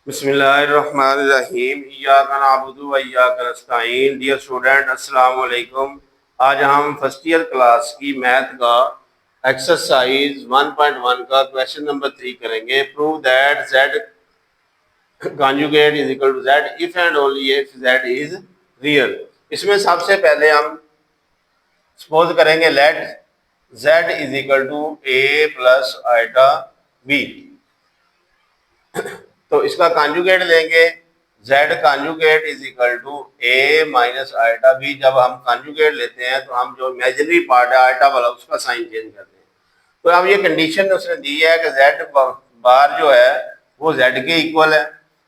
बिस्मिल्लाहिर्रहमानिर्रहीम इय्याका नअबुदु व इय्याका नस्तईन। Dear student, अस्सलाम वालेकुम। आज हम फर्स्ट ईयर क्लास की मैथ का एक्सरसाइज 1.1 का क्वेश्चन नंबर 3 करेंगे। Prove that z conjugate is equal to z if and only if z is real. इसमें सबसे पहले हम सपोज करेंगे let z is equal to a plus iota b। तो इसका कॉन्जुगेट लेंगे, z conjugate is equal to a minus iota b। जब हम कॉन्जुगेट लेते हैं तो हम जो इमेजिनरी पार्ट है आइटा वाला उसका साइन चेंज करते हैं। तो अब ये कंडीशन उसने दी है कि z बार जो है वो z के इक्वल है।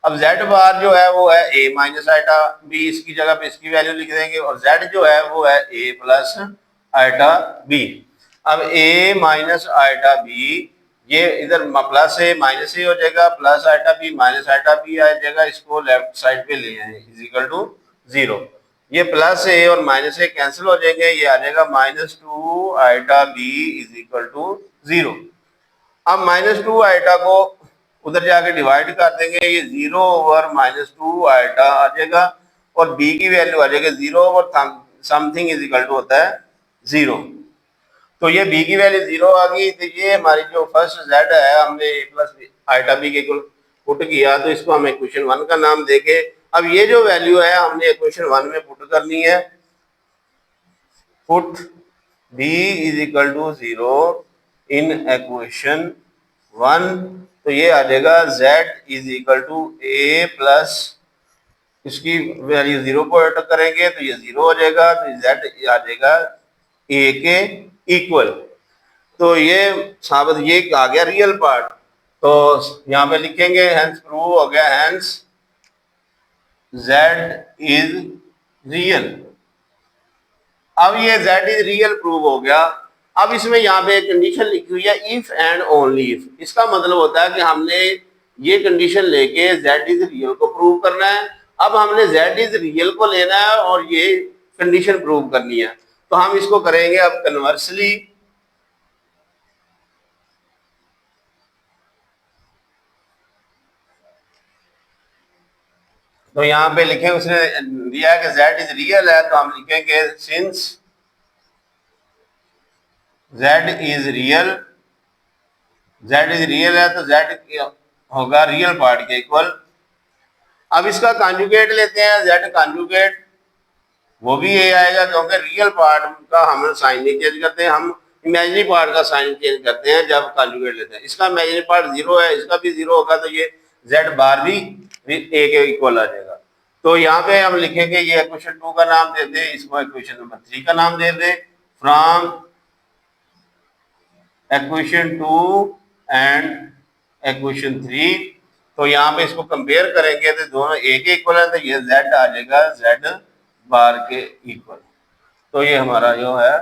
अब z बार जो है वो है a माइनस आइटा b, इसकी जगह पे इसकी वैल्यू लिख देंगे, और z जो है वो है a प्लस आइटा b। अब a माइनस आइटा b, ये इधर प्लस ए माइनस ए हो जाएगा, plus iota B minus iota B आ जाएगा, इसको लेफ्ट साइड पे ले आए इज इक्वल टू 0। ये प्लस ए और माइनस ए कैंसिल हो जाएंगे, ये आ जाएगा minus 2 iota b is equal to 0। अब माइनस 2 आइटा को उधर जाके डिवाइड कर देंगे, ये 0 ओवर माइनस 2 आइटा आ जाएगा, और बी की वैल्यू आ जाएगा 0 over something is equal to होता है 0। तो ये b की वैल्यू 0 आ गई। तो ये हमारी जो फर्स्ट z है हमने a प्लस आइटा b के पुट किया, तो इसको हम इक्वेशन 1 का नाम देके अब ये जो वैल्यू है हमने इक्वेशन 1 में पुट करनी है। Put b is equal to 0 in equation 1। तो ये आ जाएगा z is equal to a plus, इसकी वैल्यू 0 को एड करेंगे तो ये 0 हो जाएगा, तो z आ जाएगा a के इक्वल। तो ये साबित ये आ गया रियल पार्ट। तो यहाँ पे लिखेंगे हेंस प्रूव हो गया, हेंस z इज रियल। अब ये z इज रियल प्रूव हो गया। अब इसमें यहाँ पे एक कंडीशन लिखी हुई है इफ एंड ओनली इफ। इसका मतलब होता है कि हमने ये कंडीशन लेके z इज रियल को प्रूव करना है। अब हमने z इज रियल को लेना है और ये कंडीशन प्रूव करनी है। तो हम इसको करेंगे अब कन्वर्सली। तो यहाँ पे लिखे, उसने दिया है कि z इज रियल है, तो हम लिखेंगे since z is real, z is real है तो z होगा रियल पार्ट के इक्वल। अब इसका कॉन्जुगेट लेते हैं, z कॉन्जुगेट, वो भी ये आएगा क्योंकि रियल पार्ट का हम साइन नहीं चेंज करते, हम इमेजिनरी पार्ट का साइन चेंज करते हैं जब कॉन्जुगेट लेते हैं। इसका इमेजिनरी पार्ट 0 है, इसका भी 0 होगा, तो ये z बार भी a के इक्वल आ जाएगा। तो यहाँ पे हम लिखेंगे ये इक्वेशन 2 का नाम दे दें, इसको इक्वेशन नंबर 3 का नाम दे दें। फ्रॉम इक्वेशन 2 एंड इक्वेशन 3, तो यहाँ पे इसको कंपेयर करेंगे तो दोनों a के इक्वल है, तो ये z आ जाएगा z बार के इक्वल। तो ये हमारा जो है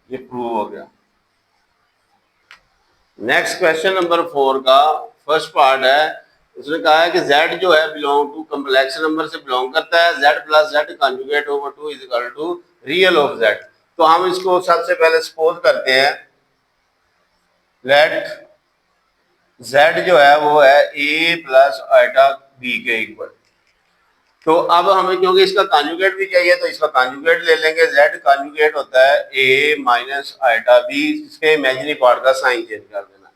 ये प्रूव हो गया। नेक्स्ट क्वेश्चन नंबर 4 का फर्स्ट पार्ट है। उसने कहा है कि z जो है बिलोंग टू कम्प्लेक्स नंबर से बिलोंग करता है, z plus z conjugate over 2 is equal to real of z। तो हम इसको सबसे पहले सपोज करते हैं लेट z जो है वो है a प्लस आइटा b के इक्वल। तो अब हमें क्योंकि इसका कॉन्जुगेट भी चाहिए तो इसका कॉन्जुगेट ले लेंगे। z कॉन्जुगेट होता है a माइनस आइटा b, इसके इमेजिनरी पार्ट का साइन चेंज कर देना।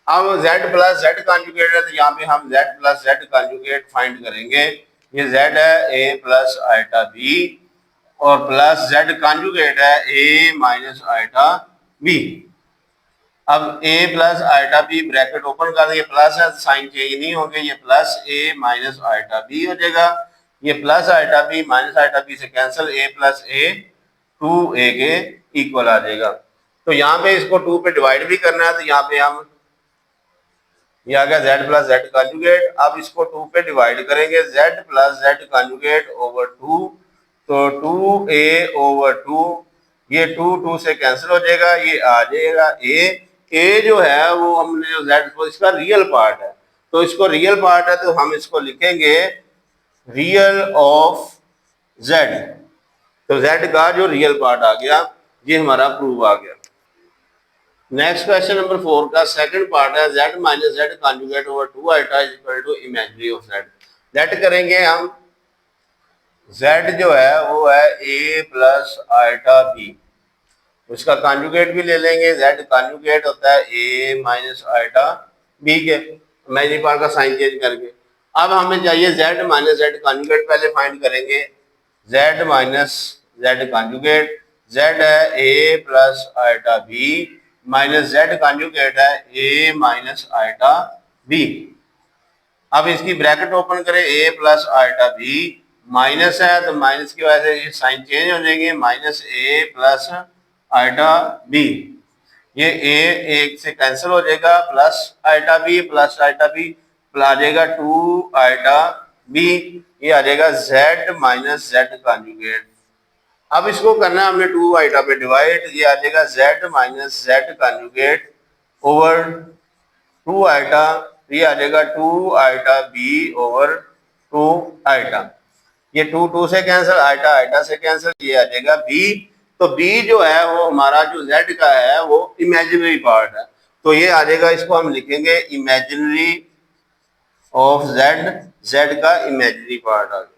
अब z प्लस z कॉन्जुगेट है, तो यहाँ पे हम z plus z conjugate find करेंगे। ये z है a प्लस आइटा b और प्लस z कॉन्जुगेट है a माइनस आइटा b। अब a plus iota b bracket open कर देंगे, प्लस है साइन चेंज नहीं होंगे, ये plus a minus iota b हो जाएगा। ये plus iota B minus iota B से cancel, a plus a 2a के इक्वल आ जाएगा। तो यहाँ पे इसको 2 पे डिवाइड भी करना है, तो यहाँ पे हम ये आ गया z प्लस z कॉन्जुगेट। अब इसको 2 पे डिवाइड करेंगे, z plus z conjugate over 2, तो 2a ओवर 2, ये 2 से कैंसिल हो जाएगा, ये आ जाएगा a जो है वो हमने जो z इसका रियल पार्ट है, तो इसको रियल पार्ट है तो हम इसको लिखेंगे रियल ऑफ z। तो z का जो रियल पार्ट आ गया ये हमारा प्रूव आ गया। नेक्स्ट क्वेश्चन नंबर 4 का सेकंड पार्ट है z minus z conjugate over 2 iota is equal to imaginary of z। Let करेंगे हम z जो है वो है a प्लस आइटा b, उसका कॉन्जुगेट भी ले लेंगे। z कॉन्जुगेट होता है a माइनस आइटा b के, इमेजिनरी पार्ट का साइन चेंज करके। अब हमें चाहिए z माइनस z कॉन्जुगेट, पहले फाइंड करेंगे z minus z conjugate. z है a plus iota b minus z conjugate है a माइनस आइटा b। अब इसकी ब्रैकेट ओपन करें, a plus iota b, minus है तो माइनस की वजह से ये साइन चेंज हो जाएंगे, minus a plus iota b। ये a एक से कैंसिल हो जाएगा, plus iota b plus iota b आ जाएगा 2 आइटा b, ये आ जाएगा z माइनस z कॉन्जुगेट। अब इसको करना है हमने 2 आइटा पे डिवाइड, ये आ जाएगा z minus z conjugate over 2 iota, ये आ जाएगा 2 आइटा b ओवर 2 आइटा। ये 2 से कैंसिल, आइटा आइटा से कैंसिल, ये आ जाएगा b। तो b जो है वो हमारा जो z का है वो इमेजिनरी पार्ट है, तो ये आ जाएगा, इसको हम लिखेंगे इमेजिनरी ऑफ z, z का इमेजिनरी पार्ट आ गया।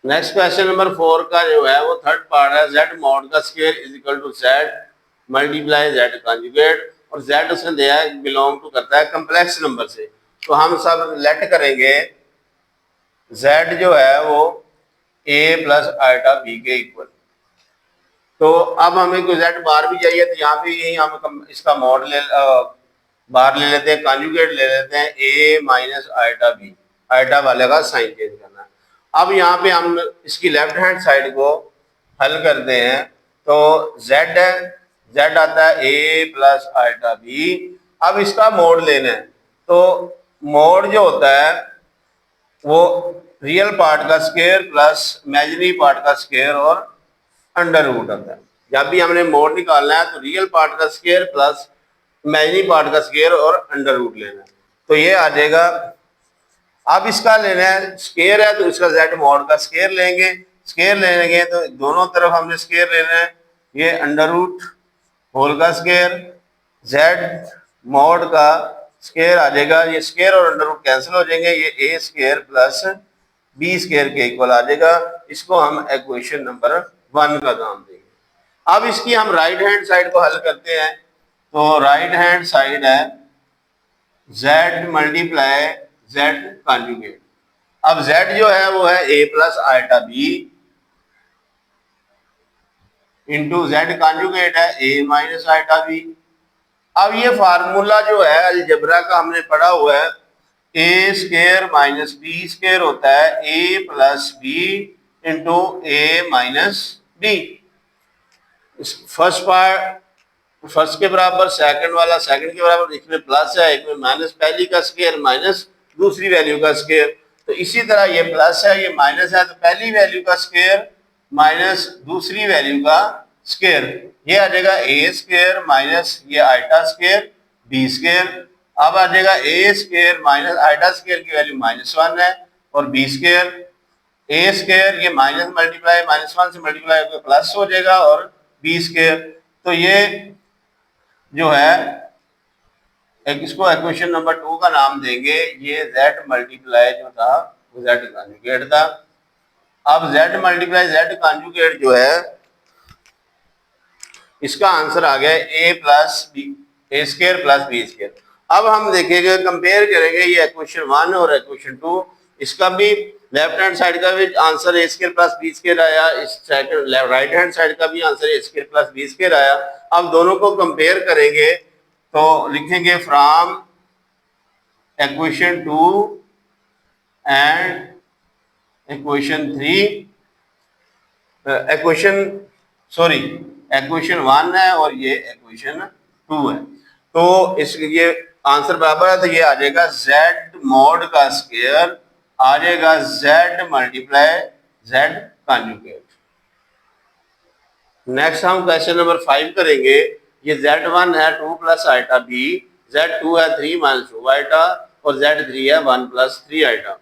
नेक्स्ट क्वेश्चन नंबर 4 का जो है वो थर्ड पार्ट है, z मॉड का square is equal to z multiply z conjugate, और z उसने दिया है बिलोंग टू करता है कम्प्लेक्स नंबर से, तो हम सब लेट करेंगे z जो है वो a प्लस आइटा b के इक्वल। तो अब हमें कोई z बार भी चाहिए, तो यहाँ पे यही हम इसका मॉड बार ले लेते हैं, कॉन्जुगेट ले लेते हैं a minus iota b, iota वाले का साइन चेंज करना है। अब यहाँ पे हम इसकी लेफ्ट हैंड साइड को हल करते हैं, तो z है, z आता है a प्लस आइटा b। अब इसका मोड लेना है, तो मोड जो होता है वो रियल पार्ट का स्क्वायर प्लस इमेजिनरी पार्ट का स्क्वायर और अंडर रूट होता है। जब भी हमने मोड निकालना है तो रियल पार्ट का स्क्वायर प्लस इमेजिनरी पार्ट का स्क्वायर और अंडर रूट लेना है, तो ये आ जाएगा। अब इसका लेना है स्क्वायर है तो इसका z मॉड का स्क्वायर लेंगे, स्क्वायर लेंगे तो दोनों तरफ हमने स्क्वायर लेना है, ये अंडर रूट होल का स्क्वायर, z मॉड का स्क्वायर आ जाएगा, ये स्क्वायर और अंडर रूट कैंसिल हो जाएंगे, ये a square plus b square के इक्वल आ जाएगा। इसको हम इक्वेशन नंबर 1 का नाम देंगे। अब इसकी हम राइट हैंड साइड को हल करते हैं, तो राइट हैंड साइड है z मल्टीप्लाई z कॉन्जुगेट। अब z जो है वो है a plus iota b into z conjugate है a माइनस आइटा b। अब ये फार्मूला जो है अलजेब्रा का हमने पढ़ा हुआ है, a square minus b square होता है a plus b into a minus b। First part first के बराबर, सेकंड वाला सेकंड के बराबर, इसमें प्लस है एक में माइनस, पहली का स्क्वायर माइनस दूसरी वैल्यू का स्क्वायर। तो इसी तरह ये प्लस है ये माइनस है, तो पहली वैल्यू का स्क्वायर माइनस दूसरी वैल्यू का स्क्वायर, ये आ जाएगा a स्क्वायर माइनस ये आइटा स्क्वायर b स्क्वायर। अब आ जाएगा a square minus iota square की वैल्यू -1 है और b स्क्वायर, a स्क्वायर ये माइनस मल्टीप्लाई -1 से मल्टीप्लाई होकर प्लस हो जाएगा और b स्क्वायर। तो ये जो है एक इसको इक्वेशन नंबर 2 का नाम देंगे, ये z मल्टीप्लाई जो था वो z कॉन्जुगेट था। अब z मल्टीप्लाई z कॉन्जुगेट जो है इसका आंसर आ गया a plus b, a square plus b square. अब हम देखेंगे कंपेयर करेंगे ये इक्वेशन 1 और इक्वेशन 2, इसका भी लेफ्ट हैंड साइड का भी answer a square plus b square आया, इस सेकंड राइट हैंड साइड का भी answer a square plus b square आया। अब दोनों को कंपेयर करेंगे तो लिखेंगे from equation 2 and equation 3, equation 1 है और ये इक्वेशन 2 है, तो इसलिए आंसर बराबर है, तो ये आ जाएगा z मॉड का स्क्वायर आ जाएगा z multiply z conjugate. Next हम क्वेश्चन नंबर 5 करेंगे, ये z1 है 2 प्लस आइटा b, z2 है 3 माइनस 2 आइटा और z3 है 1 प्लस 3 आइटा।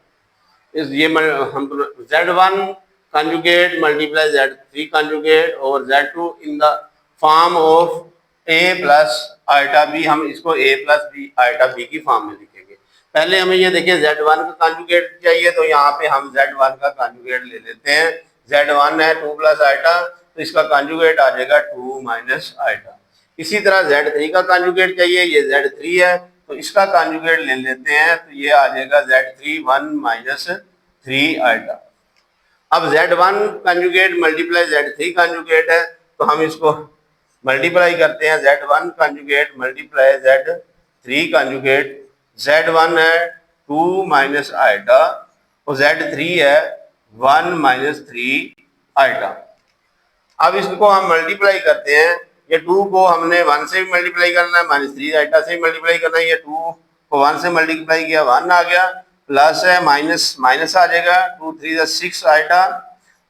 इस ये हम z1 conjugate multiply z3 conjugate और z2 in the form of a plus iota b, हम इसको a plus b iota b की फॉर्म में लिखेंगे। पहले हमें ये देखिए Z1 का कॉन्जुगेट चाहिए, तो यहाँ पे हम Z1 का कॉन्जुगेट ले लेते हैं। Z1 है 2 प्लस आइटा, तो इसका कॉन्जुगेट आ जाएगा 2 माइनस आइटा। इसी तरह Z3 का कॉन्जुगेट चाहिए, ये Z3 है, तो इसका कॉन्जुगेट ले लेते हैं, तो ये आ जाएगा Z3 1 माइनस 3 आइटा। अब Z1 conjugate multiply Z3 conjugate है, तो हम इसको मल्टीप्लाई करते हैं। Z1 conjugate multiply Z3 conjugate. Z1 है 2 माइनस आइटा और Z3 है 1 माइनस 3 आइटा। अब इसको हम मल्टीप्लाई करते हैं। ये 2 को हमने 1 से भी मल्टीप्लाई करना है, माइनस 3 आइटा से भी मल्टीप्लाई करना है। ये 2 को 1 से मल्टीप्लाई किया, 1 आ गया, प्लस है माइनस माइनस आ जाएगा, 2 3 6 आइटा।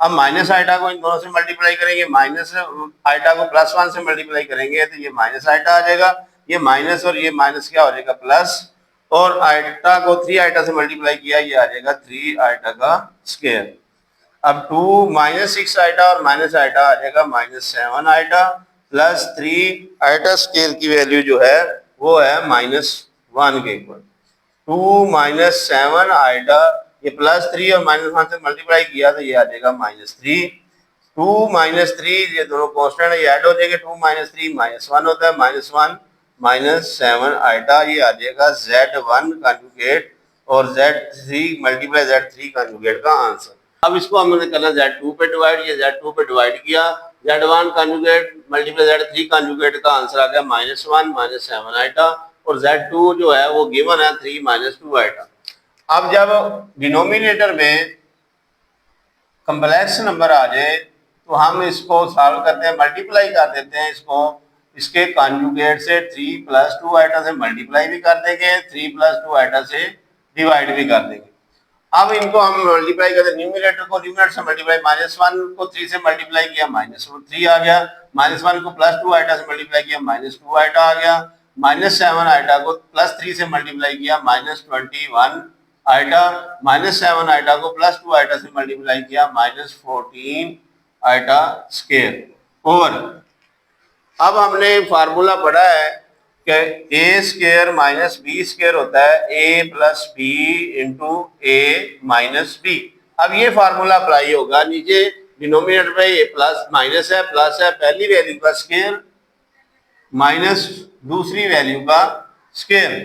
अब माइनस आइटा को इन दोनों से मल्टीप्लाई करेंगे, माइनस आइटा को प्लस 1 से मल्टीप्लाई करेंगे, तो ये माइनस आइटा आ जाएगा। ये माइनस और ये माइनस क्या हो जाएगा, प्लस, और आइटा को 3 आइटा से मल्टीप्लाई किया, ये आ जाएगा 3 आइटा का स्क्वायर। अब 2 माइनस 6 आइटा और माइनस आइटा आ जाएगा minus 7 iota, plus 3 iota square की वैल्यू जो है वो है माइनस 1 के इक्वल। 2 माइनस 7 आइटा, ये प्लस 3 और माइनस 1 से मल्टीप्लाई किया, तो ये आ जाएगा माइनस 3। 2 माइनस 3, ये दोनों कॉन्स्टेंट है, ये ऐड हो जाएंगे। 2 माइनस 3 माइनस 1 होता है, माइनस 1 माइनस 7 आइटा, ये आ जाएगा Z1 कॉन्जुगेट और Z3 मल्टीप्लाई Z3 कॉन्जुगेट का आंसर। अब इसको हमने करना Z2 पे डिवाइड, ये Z2 पे डिवाइड किया, Z1 conjugate multiply Z3 conjugate का आंसर आ गया माइनस 1 माइनस 7 आइटा, और Z2 जो है वो गिवन है 3 माइनस 2 आइटा। अब जब डिनोमिनेटर में कम्प्लेक्स नंबर आ जाए तो हम इसको सॉल्व करते हैं, मल्टीप्लाई कर देते हैं इसको, इसके कॉन्जुगेट से 3 प्लस 2 आइटा से मल्टीप्लाई भी कर देंगे, 3 प्लस 2 आइटा से डिवाइड भी कर देंगे। अब इनको हम मल्टीप्लाई करते हैं, न्यूमरेटर को न्यूमरेटर से मल्टीप्लाई, माइनस 1 को 3 से मल्टीप्लाई किया, माइनस 3 आ गया, माइनस 1 को प्लस 2 आइटा से मल्टीप्लाई किया, माइनस 2 आइटा आ गया, माइनस 7 आइटा को प्लस 3 से मल्टीप्लाई किया, माइनस 21 आइटा, माइनस 7 आइटा को प्लस 2 आइटा से मल्टीप्लाई किया, माइनस 14 आइटा स्क्वायर। और अब हमने फार्मूला पढ़ा है कि ए स्क्वायर माइनस बी स्क्वायर होता है ए प्लस बी इंटू ए माइनस बी। अब ये फार्मूला अप्लाई होगा, नीचे डिनोमिनेटर पे ये प्लस माइनस है, प्लस है पहली वैल्यू का स्क्वायर माइनस दूसरी वैल्यू का स्क्वायर।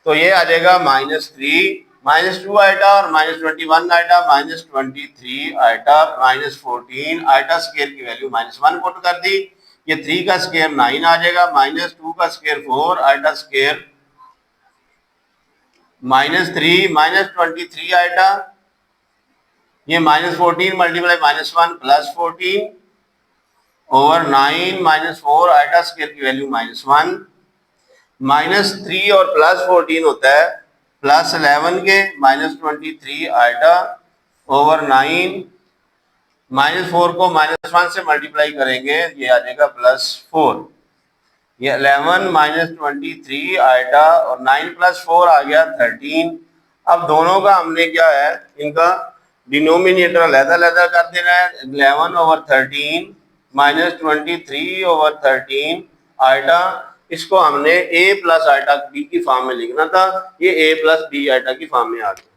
तो ये आ जाएगा माइनस 3 माइनस 2 आइटा और minus 21 iota, minus 23 iota, minus 14 iota square की वैल्यू माइनस 1 पुट कर दी, ये 3 का स्क्वायर 9 आ जाएगा, माइनस 2 का square 4 iota square, minus 3 minus 23 iota, ये minus 14 multiply minus 1 plus 14 over 9 minus 4 iota square की वैल्यू माइनस 1, माइनस 3 और प्लस 14 होता है प्लस 11 के, माइनस 23 आइटा ओवर 9, माइनस 4 को माइनस 1 से मल्टीप्लाई करेंगे, ये आ जाएगा प्लस 4, ये 11 माइनस 23 आइटा और 9 प्लस 4 आ गया 13। अब दोनों का हमने क्या है, इनका डिनोमिनेटर अलग-अलग कर देना है, 11 ओवर 13 माइनस 23 ओवर 13 आइटा, इसको हमने a प्लस आइटा बी की फॉर्म में लिखना था, ये a प्लस बी आइटा की फॉर्म में आ गया।